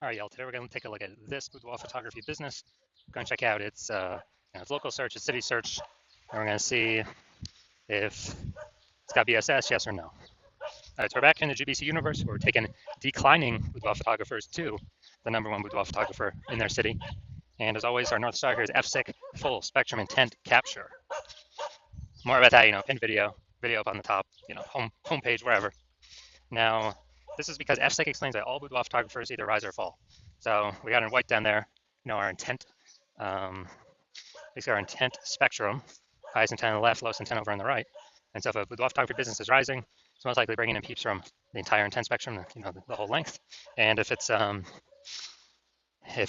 All right, y'all. Today we're going to take a look at this boudoir photography business. Go and check out its its local search, its city search, and we're going to see if it's got BSS, yes or no. All right, so we're back in the GBC universe. Where we're taking declining boudoir photographers to the #1 boudoir photographer in their city. And as always, our North Star here is FSIC, full spectrum intent capture. More about that, pinned video up on the top, homepage, wherever. Now, this is because FSIC explains that all boudoir photographers either rise or fall. So we got in white down there, our intent, basically our intent spectrum, highest intent on the left, lowest intent over on the right. And so if a boudoir photography business is rising, it's most likely bringing in peeps from the entire intent spectrum, the whole length. And if it's if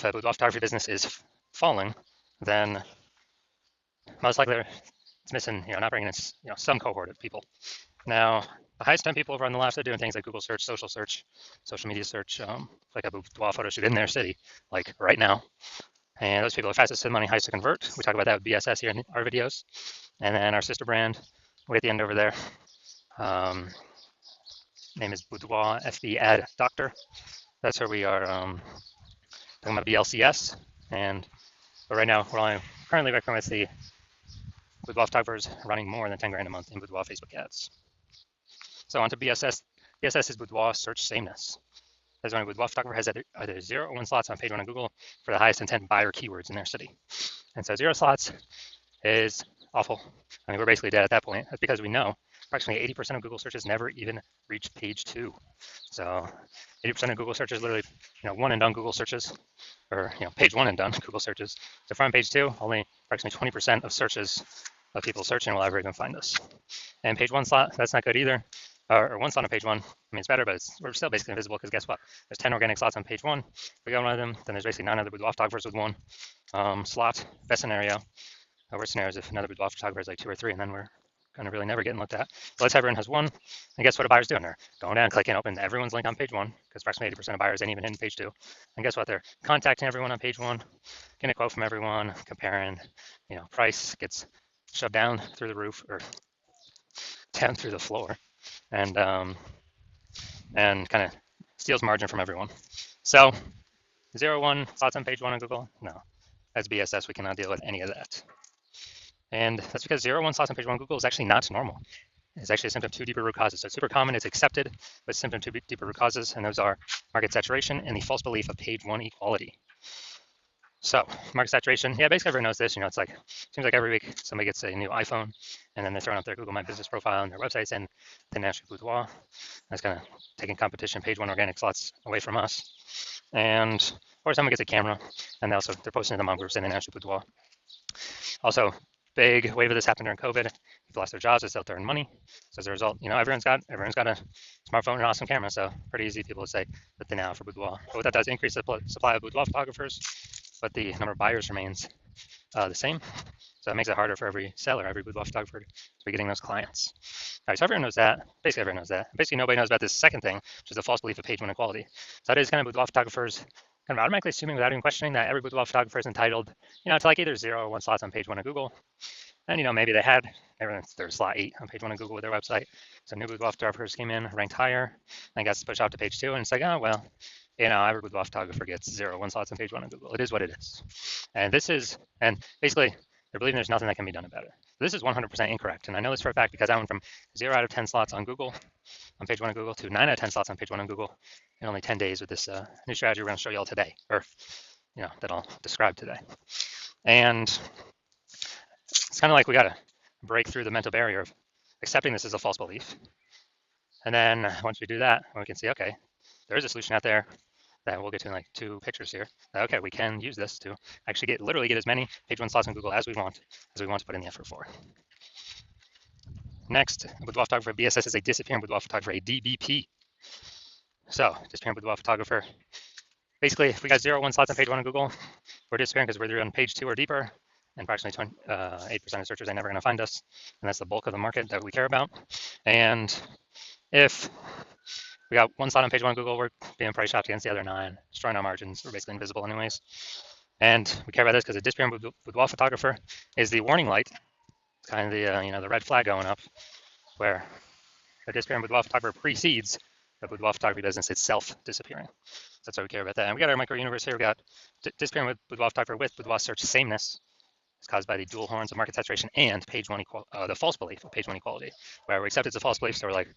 a boudoir photography business is falling, then most likely it's missing, not bringing in, some cohort of people. Now, the highest 10 people over on the left are doing things like Google search, social media search, like a boudoir photo shoot in their city, like right now. And those people are fastest to money, highest to convert. We talk about that with BSS here in our videos. And then our sister brand, way at the end over there, name is Boudoir FB Ad Doctor. That's where we are talking about BLCS. But right now, we're only currently working with the boudoir photographers running more than 10 grand a month in boudoir Facebook ads. So on to BSS. BSS is boudoir search sameness. As when a boudoir photographer has either 0 or 1 slots on page 1 on Google for the highest intent buyer keywords in their city. And so 0 slots is awful. I mean, we're basically dead at that point. That's because we know approximately 80% of Google searches never even reach page 2. So 80% of Google searches literally, one and done Google searches, or page 1 and done Google searches. So from page 2, only approximately 20% of searches of people searching will ever even find us. And page 1 slot, that's not good either. Or 1 slot on page 1. I mean, it's better, but we're still basically invisible because guess what? There's 10 organic slots on page 1. If we got one of them, then there's basically 9 other boudoir photographers with 1 slot. Best scenario. Worst scenario is if another boudoir photographer is like 2 or 3, and then we're going to really never getting looked at. But let's have everyone has 1. And guess what a buyer's doing? They're going down, clicking, open everyone's link on page 1, because approximately 80% of buyers ain't even in page 2. And guess what? They're contacting everyone on page 1, getting a quote from everyone, comparing, price gets shoved down through the roof or down through the floor. And kind of steals margin from everyone. So 0, 1 slots on page 1 on Google, no, that's BSS. We cannot deal with any of that. And that's because 0, 1 slots on page 1 on Google is actually not normal. It's actually a symptom of 2 deeper root causes. So it's super common, it's accepted, but symptom of 2 deeper root causes, and those are market saturation and the false belief of page 1 equality. So market saturation, yeah, basically everyone knows this. It's like, seems like every week somebody gets a new iPhone, and then they're throwing up their Google My Business profile and their websites and the National Boudoir. That's kind of taking competition, page 1 organic slots away from us. And or someone gets a camera, and they're posting to the mom groups in the National Boudoir. Also, big wave of this happened during COVID. People lost their jobs, it's out there in money. So as a result, everyone's got a smartphone and awesome camera. So pretty easy people to say that they now for boudoir. But what that does increase the supply of boudoir photographers, but the number of buyers remains the same. So it makes it harder for every seller, every boudoir photographer to be getting those clients. All right, so everyone knows that. Basically, everyone knows that. Basically, nobody knows about this second thing, which is the false belief of page 1 equality. So that is kind of boudoir photographers kind of automatically assuming without even questioning that every boudoir photographer is entitled, to like either 0 or 1 slots on page 1 of Google. And, maybe they're slot 8 on page 1 of Google with their website. So new boudoir photographers came in, ranked higher, and got pushed out to page 2. And it's like, oh, well, every boudoir photographer gets 0 or 1 slots on page 1 of Google. It is what it is. And basically, they're believing there's nothing that can be done about it. This is 100% incorrect. And I know this for a fact because I went from 0 out of 10 slots on Google, on page 1 of Google, to 9 out of 10 slots on page 1 of Google in only 10 days with this new strategy we're going to show you all today, or, that I'll describe today. And it's kind of like we got to break through the mental barrier of accepting this as a false belief. And then once we do that, we can see, okay, there is a solution out there that we'll get to in like 2 pictures here. Okay, we can use this to actually literally get as many page 1 slots on Google as we want to put in the effort for. Next, boudoir photographer BSS is a disappearing boudoir photographer, a DBP. So disappearing boudoir photographer. Basically, if we got 0 or 1 slots on page 1 on Google, we're disappearing because we're either on page 2 or deeper. And approximately 8% of searchers are never going to find us. And that's the bulk of the market that we care about. And if we got 1 slot on page 1 on Google, we're being price shopped against the other 9, destroying our margins. We're basically invisible anyways. And we care about this because a disappearing boudoir photographer is the warning light. It's kind of the the red flag going up, where the disappearing boudoir photographer precedes the boudoir photography business itself disappearing. That's why we care about that. And we got our micro universe here. We got disappearing with boudoir photographer with boudoir search sameness is caused by the dual horns of market saturation and page one the false belief of page one equality, where we accept it's a false belief. So we're like,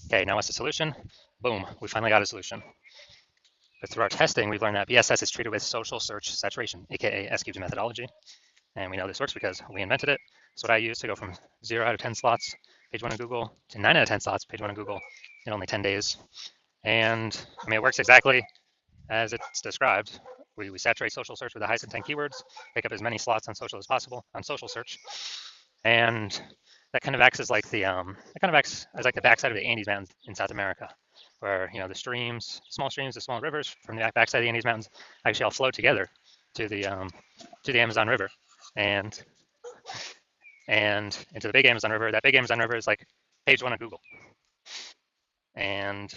okay, now what's the solution? Boom, we finally got a solution. But through our testing, we've learned that BSS is treated with social search saturation, aka S-cubed methodology. And we know this works because we invented it. It's what I use to go from 0 out of 10 slots, page one of Google, to 9 out of 10 slots, page one of Google, in only 10 days. And I mean, it works exactly as it's described. We saturate social search with the highest intent keywords, pick up as many slots on social as possible on social search, and that kind of acts as like the backside of the Andes Mountains in South America, where the small streams, the small rivers from the backside of the Andes Mountains actually all flow together to the Amazon River, and into the big Amazon River. That big Amazon River is like page one of Google, and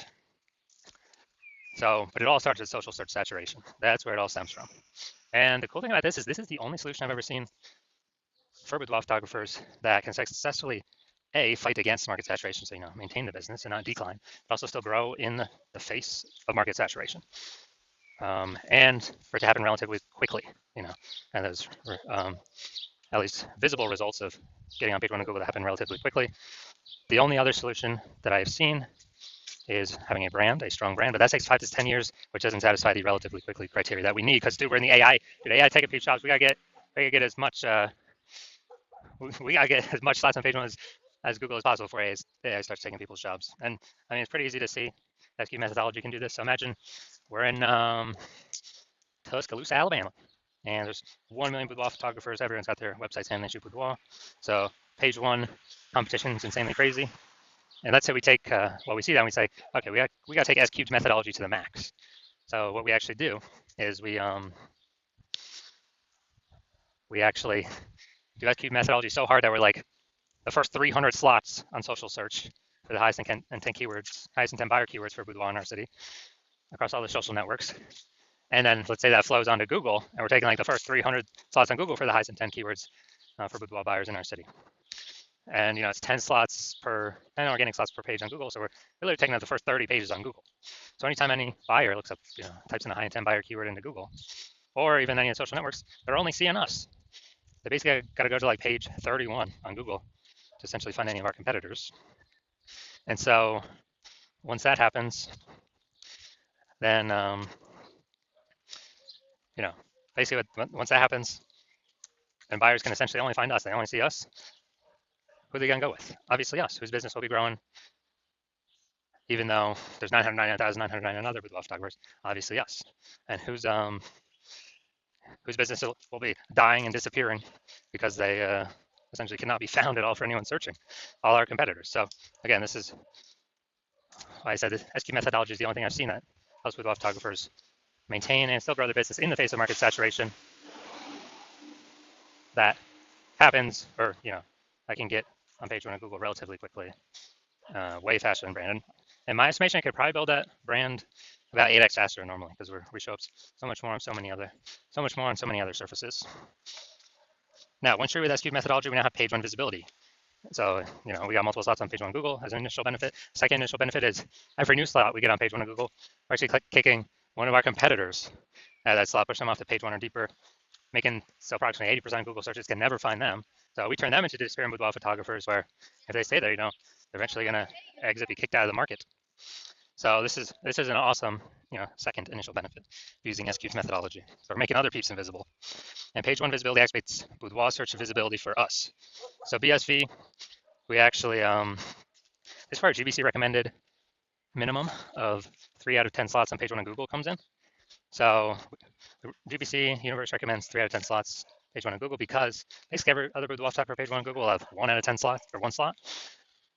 so, but it all starts with social search saturation. That's where it all stems from. And the cool thing about this is the only solution I've ever seen for boudoir photographers that can successfully fight against market saturation, so maintain the business and not decline, but also still grow in the face of market saturation, and for it to happen relatively quickly, and those at least visible results of getting on page one of Google to happen relatively quickly. The only other solution that I have seen is having a strong brand, but that takes 5 to 10 years, which doesn't satisfy the relatively quickly criteria that we need. Because we're in the AI. Dude, AI take a few jobs. We gotta get as much. We gotta get as much slots on page one as Google as possible before AI starts taking people's jobs. And I mean, it's pretty easy to see that S-cubed methodology can do this. So imagine we're in Tuscaloosa, Alabama, and there's 1 million boudoir photographers. Everyone's got their websites and they shoot boudoir. So page one competition is insanely crazy. And let's say we take we see that and we say, okay, we got to take S-cubed methodology to the max. So what we actually do is we actually do S-cubed methodology so hard that we're like the first 300 slots on social search for the highest intent keywords, highest intent buyer keywords for boudoir in our city across all the social networks. And then let's say that flows onto Google, and we're taking like the first 300 slots on Google for the highest intent keywords for boudoir buyers in our city. And it's 10 organic slots per page on Google. So we're really taking out the first 30 pages on Google. So anytime any buyer looks up, types in a high intent buyer keyword into Google, or even any of the social networks, they're only seeing us. They basically got to go to like page 31 on Google to essentially find any of our competitors. And so once that happens, then basically once that happens, then buyers can essentially only find us. They only see us. Who are they gonna go with? Obviously us, whose business will be growing, even though there's 999,999 other boudoir photographers. Obviously us, and whose business will be dying and disappearing because they essentially cannot be found at all for anyone searching. All our competitors. So again, this is why I said the S-cubed methodology is the only thing I've seen that helps boudoir photographers maintain and still grow their business in the face of market saturation. That happens, or I can get on page one of Google relatively quickly, way faster than Brandon. In my estimation, I could probably build that brand about 8x faster normally because we show up so much more on so many other surfaces. Now, once you're with S-cubed methodology, we now have page one visibility. So we got multiple slots on page one Google as an initial benefit. Second initial benefit is every new slot we get on page one of Google, we're actually kicking one of our competitors at that slot, push them off to page one or deeper, making so approximately 80% of Google searches can never find them. So we turn them into disappearing boudoir photographers, where if they stay there, they're eventually going to be kicked out of the market. So this is an awesome, second initial benefit using S-cubed methodology. So we're making other peeps invisible. And page one visibility activates boudoir search visibility for us. So BSV, we actually, this is where our GBC recommended minimum of 3 out of 10 slots on page one on Google comes in. So the GBC universe recommends 3 out of 10 slots page one on Google because basically every other boudoir photographer page one on Google will have 1 out of 10 slots or 1 slot.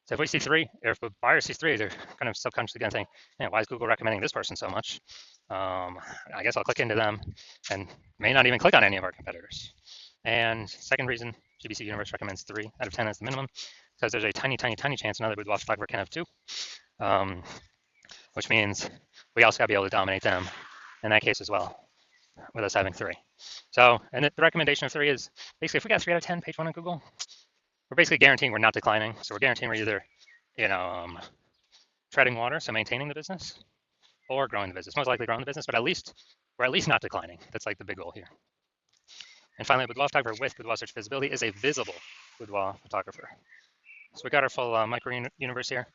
So if we see 3, or if a buyer sees 3, they're kind of subconsciously going to think, why is Google recommending this person so much? I guess I'll click into them and may not even click on any of our competitors. And second reason GBC Universe recommends 3 out of 10 as the minimum, because there's a tiny, tiny, tiny chance another boudoir photographer can have 2, which means we also got to be able to dominate them in that case as well, with us having 3. So, and the recommendation of 3 is basically if we got 3 out of 10 page one on Google, we're basically guaranteeing we're not declining. So we're guaranteeing we're either, treading water, so maintaining the business, or growing the business. Most likely growing the business, but we're at least not declining. That's like the big goal here. And finally, boudoir photographer with boudoir search visibility is a visible boudoir photographer. So we got our full micro universe here.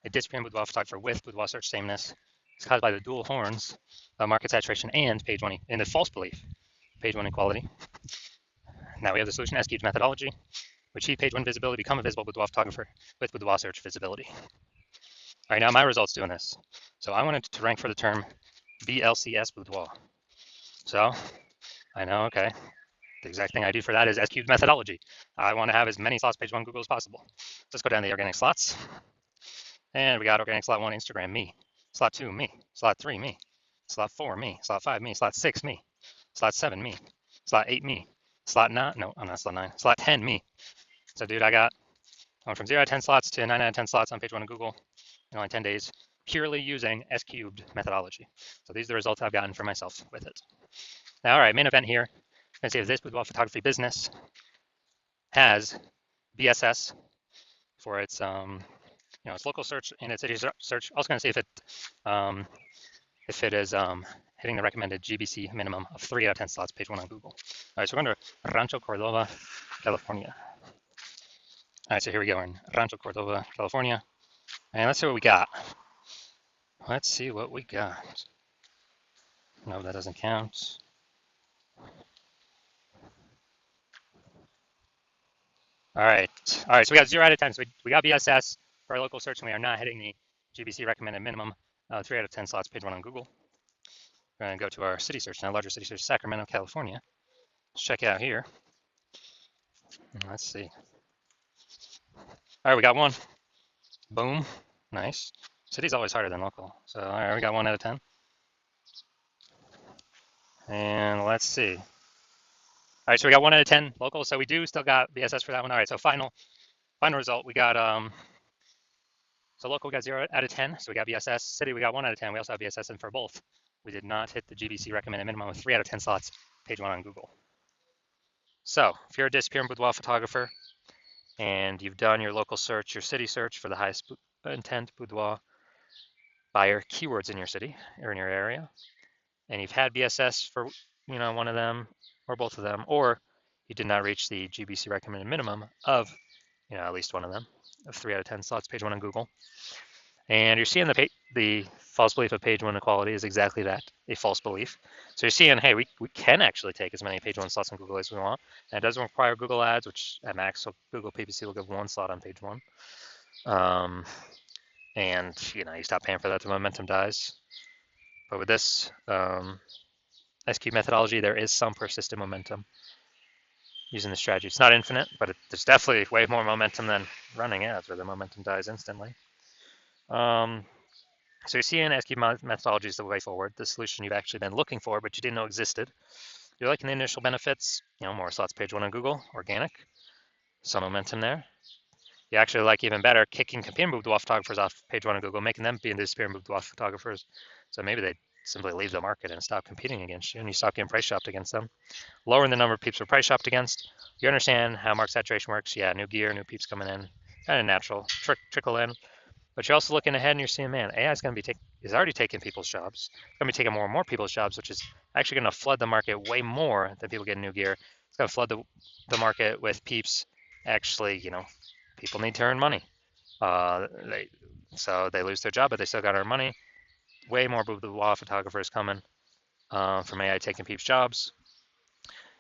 A disappearing boudoir photographer with boudoir search sameness is caused by the dual horns, market saturation, and page one, and the false belief, page one equality. Now we have the solution S-cubed methodology, which achieve page one visibility, become a visible boudoir photographer with boudoir search visibility. All right, now my results doing this. So I wanted to rank for the term BLCS boudoir. So I know, okay, the exact thing I do for that is S-cubed methodology. I want to have as many slots page one Google as possible. Let's go down the organic slots. And we got organic slot 1, Instagram, me. Slot 2, me. Slot 3, me. Slot 4, me. Slot 5, me. Slot 6, me. Slot 7, me. Slot 8, me. Slot 9, no, I'm not slot 9. Slot 10, me. So, dude, I went from 0 out of 10 slots to 9 out of 10 slots on page one of Google in only 10 days, purely using S-cubed methodology. So these are the results I've gotten for myself with it. Now, all right, main event here. I'm going to see if this boudoir photography business has BSS for its its local search and its city search. Also going to see if it is hitting the recommended GBC minimum of 3 out of 10 slots, page one on Google. All right, so we're going to Rancho Cordova, California. All right, so here we go. We're in Rancho Cordova, California. And let's see what we got. Let's see what we got. No, that doesn't count. All right, so we got 0 out of 10. So we got BSS for our local search, and we are not hitting the GBC recommended minimum 3 out of 10 slots, page one on Google. We're going to go to our city search now, larger city search, Sacramento, California. Let's check it out here. Let's see. All right, we got one. Boom. Nice. City's always harder than local. So, all right, we got 1 out of 10. And let's see. All right, so we got 1 out of 10 local. So we do still got BSS for that one. All right, so final result, we got so local we got 0 out of 10. So we got BSS. City we got 1 out of 10. We also have BSS in for both. We did not hit the GBC recommended minimum of 3 out of 10 slots, page one on Google. So if you're a disappearing boudoir photographer and you've done your local search, your city search for the highest intent boudoir buyer keywords in your city or in your area, and you've had BSS for one of them or both of them, or you did not reach the GBC recommended minimum of at least one of them of 3 out of 10 slots, page one on Google, and you're seeing the false belief of page one equality is exactly that, a false belief. So you're seeing, hey, we can actually take as many page one slots on Google as we want, and it doesn't require Google ads, which at max, so Google PPC will give 1 slot on page one. And you stop paying for that, the momentum dies. But with this S-cubed methodology, there is some persistent momentum using the strategy. It's not infinite, but there's definitely way more momentum than running ads, where the momentum dies instantly. So you're seeing S-cubed methodology is the way forward, the solution you've actually been looking for, but you didn't know existed. You're liking the initial benefits, more slots page one on Google, organic, some momentum there. You actually like even better kicking competing boudoir photographers off page one on Google, making them be disappearing boudoir photographers. So maybe they simply leave the market and stop competing against you, and you stop getting price shopped against them. Lowering the number of peeps we're price shopped against. You understand how market saturation works. Yeah, new gear, new peeps coming in, kind of natural, trickle in. But you're also looking ahead and you're seeing, man, AI is going to be is already taking people's jobs. It's going to be taking more and more people's jobs, which is actually going to flood the market way more than people getting new gear. It's going to flood the market with peeps. Actually, people need to earn money. So they lose their job, but they still got to earn money. Way more boudoir photographers coming from AI taking peeps' jobs.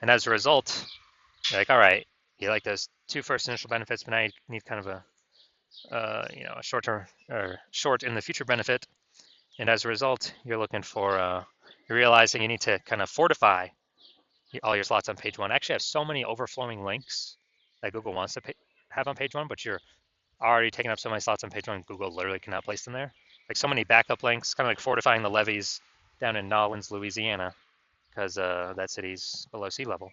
And as a result, you're like, all right, you like those 2 first initial benefits, but now you need kind of a short-term or short in the future benefit. And as a result, you're looking for, you're realizing you need to kind of fortify all your slots on page one. Actually have so many overflowing links that Google wants to have on page one, but you're already taking up so many slots on page one, Google literally cannot place them there. Like so many backup links, kind of like fortifying the levees down in Nolens, Louisiana, because that city's below sea level.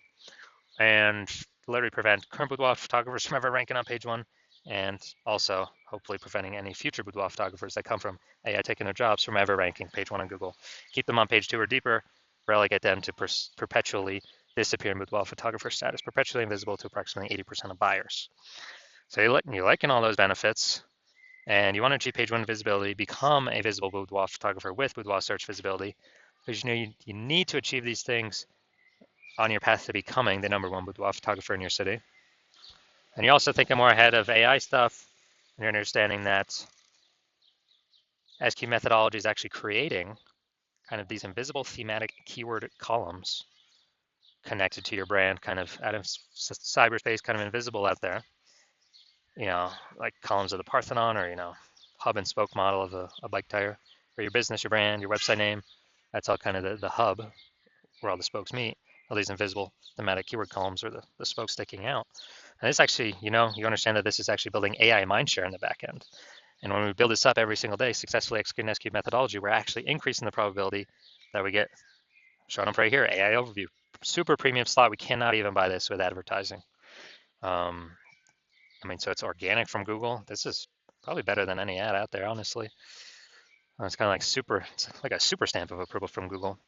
And literally prevent current boudoir photographers from ever ranking on page one, and also hopefully preventing any future boudoir photographers that come from AI taking their jobs from ever ranking page one on Google. Keep them on page 2 or deeper, relegate them to perpetually disappearing boudoir photographer status, perpetually invisible to approximately 80% of buyers. So you're liking all those benefits, And you want to achieve page one visibility, become a visible boudoir photographer with boudoir search visibility, because you need to achieve these things on your path to becoming the #1 boudoir photographer in your city. And you're also thinking more ahead of AI stuff, and you're understanding that SQ methodology is actually creating kind of these invisible thematic keyword columns connected to your brand, kind of out of cyberspace, kind of invisible out there. Like columns of the Parthenon, or hub and spoke model of a bike tire, or your business, your brand, your website name. That's all kind of the hub where all the spokes meet. All these invisible thematic keyword columns, or the spokes sticking out. And this actually, you understand that this is actually building AI mindshare in the back end. And when we build this up every single day, successfully executing SQ methodology, we're actually increasing the probability that we get, shown up right here, AI overview, super premium slot. We cannot even buy this with advertising. So it's organic from Google. This is probably better than any ad out there, honestly. It's kind of like it's like a super stamp of approval from Google.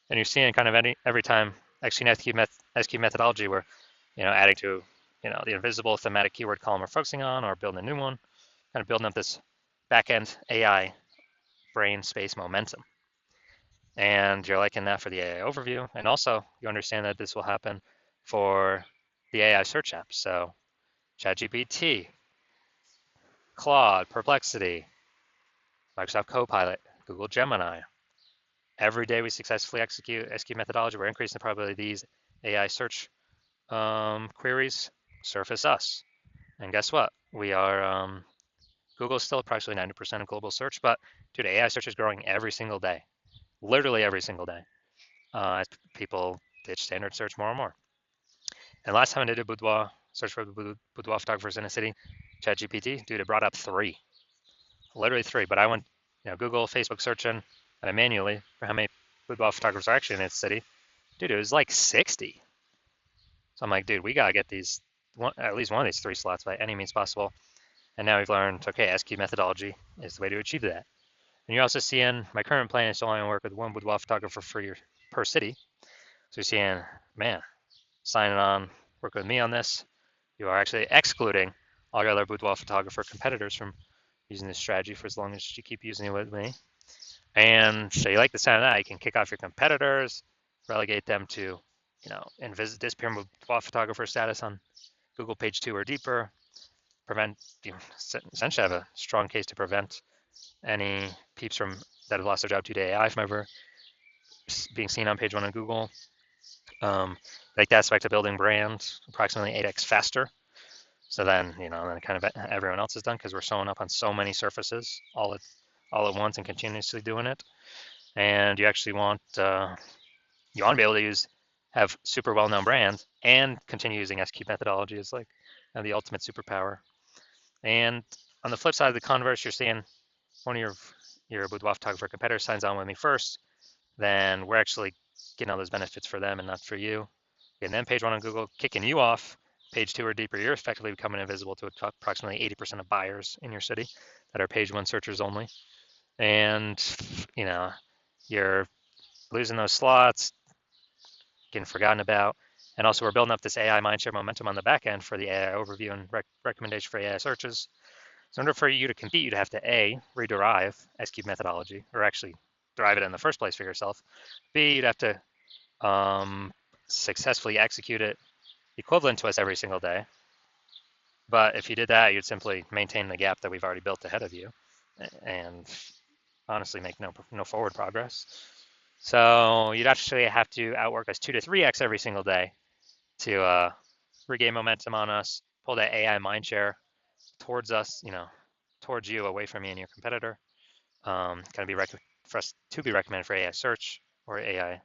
And you're seeing kind of every time executing SQ methodology, we're adding to the invisible thematic keyword column we're focusing on, or building a new one, kind of building up this back-end AI brain space momentum. And you're liking that for the AI overview. And also you understand that this will happen for the AI search apps. So ChatGPT, Claude, Perplexity, Microsoft Copilot, Google Gemini. Every day we successfully execute SQ methodology, we're increasing the probability these AI search queries surface us. And guess what? We are, Google's still approximately 90% of global search, but dude, AI search is growing every single day, literally every single day, as people ditch standard search more and more. And last time I did a boudoir search for boudoir photographers in a city, ChatGPT, dude, it brought up 3, literally 3. But I went, Google, Facebook searching manually for how many boudoir photographers are actually in this city. Dude, it was like 60. So I'm like, dude, we gotta get at least one of these 3 slots by any means possible. And now we've learned, okay, SQ methodology is the way to achieve that. And you're also seeing my current plan is to only work with one boudoir photographer per city. So you're seeing, man, signing on, work with me on this. You are actually excluding all your other boudoir photographer competitors from using this strategy for as long as you keep using it with me. And so you like the sound of that, you can kick off your competitors, relegate them to, disappear boudoir photographer status on Google page 2 or deeper, essentially have a strong case to prevent any peeps that have lost their job due to AI from ever being seen on page 1 on Google. Like the aspect of building brand approximately 8x faster. So then, then kind of everyone else is done, because we're showing up on so many surfaces all at once and continuously doing it. And you actually want to be able to have super well-known brands and continue using SQ methodology as like the ultimate superpower. And on the flip side of the converse, you're seeing one of your boudoir photographer competitors signs on with me first, then we're actually getting all those benefits for them and not for you. And then page 1 on Google kicking you off. Page 2 or deeper, you're effectively becoming invisible to approximately 80% of buyers in your city that are page 1 searchers only. And you're losing those slots, getting forgotten about. And also we're building up this AI mindshare momentum on the back end for the AI overview and recommendation for AI searches. So in order for you to compete, you'd have to A, rederive SQ methodology, or actually derive it in the first place for yourself. B, you'd have to successfully execute it equivalent to us every single day. But if you did that, you'd simply maintain the gap that we've already built ahead of you and honestly make no forward progress. So you'd actually have to outwork us 2 to 3x every single day to regain momentum on us, pull that AI mindshare towards us, towards you, away from me and your competitor. Kind of be for us to be recommended for AI search or AI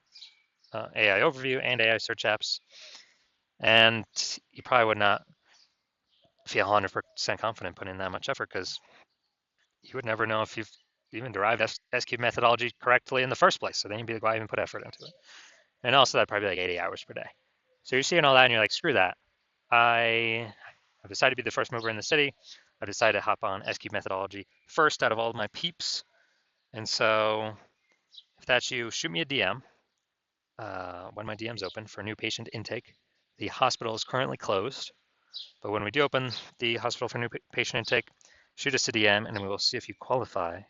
overview and AI search apps. And you probably would not feel 100% confident putting in that much effort, because you would never know if you've even derived SQ methodology correctly in the first place. So then you'd be like, why even put effort into it? And also that'd probably be like 80 hours per day. So you're seeing all that and you're like, screw that. I've decided to be the first mover in the city. I've decided to hop on SQ methodology first out of all of my peeps. And so if that's you, shoot me a DM when my DM's open for new patient intake. The hospital is currently closed, but when we do open the hospital for new patient intake, shoot us a DM and we will see if you qualify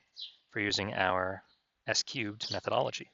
for using our S cubed methodology.